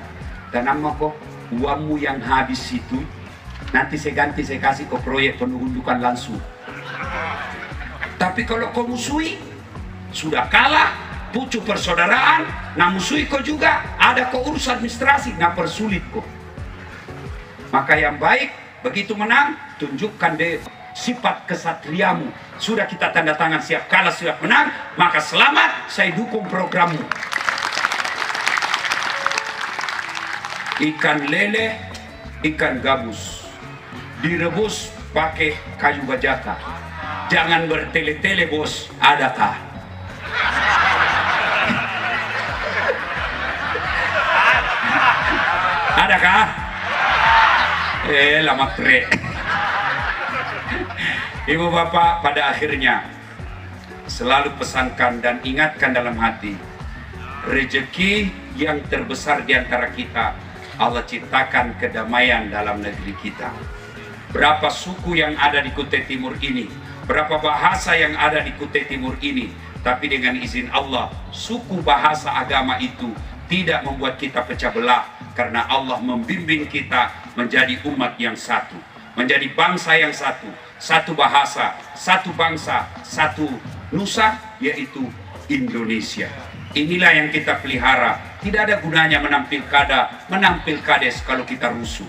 tanam kok uangmu yang habis itu, nanti saya ganti, saya kasih ke proyek penundukan langsung. Tapi kalau kau musuhi, sudah kalah, pucu persaudaraan, nah musuhi kau juga, ada kau urus administrasi, nah persulit kau. Maka yang baik, begitu menang, tunjukkan deh sifat kesatriamu. Sudah kita tanda tangan siap kalah, siap menang, maka selamat, saya dukung programmu. Ikan lele, ikan gabus, direbus pakai kayu bajaka. Jangan bertele-tele bos, adakah? Adakah? Lama kere. Ibu bapak, pada akhirnya selalu pesankan dan ingatkan dalam hati, rezeki yang terbesar di antara kita, Allah ciptakan kedamaian dalam negeri kita. Berapa suku yang ada di Kutai Timur ini, berapa bahasa yang ada di Kutai Timur ini, tapi dengan izin Allah, suku bahasa agama itu tidak membuat kita pecah belah, karena Allah membimbing kita menjadi umat yang satu, menjadi bangsa yang satu, satu bahasa, satu bangsa, satu nusa, yaitu Indonesia. Inilah yang kita pelihara. Tidak ada gunanya menang pilkada, menang pilkades kalau kita rusuh.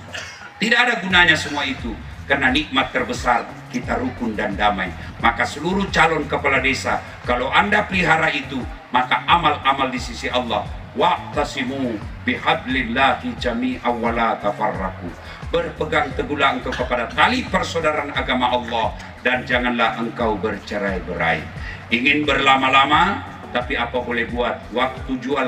Tidak ada gunanya semua itu. Karena nikmat terbesar kita rukun dan damai. Maka seluruh calon kepala desa, kalau Anda pelihara itu, maka amal-amal di sisi Allah. Wa'tasimu bihablillahi jami'an wa la tafarraqu. Berpegang teguhlah engkau kepada tali persaudaraan agama Allah dan janganlah engkau bercerai-berai. Ingin berlama-lama, tapi apa boleh buat? Waktu jual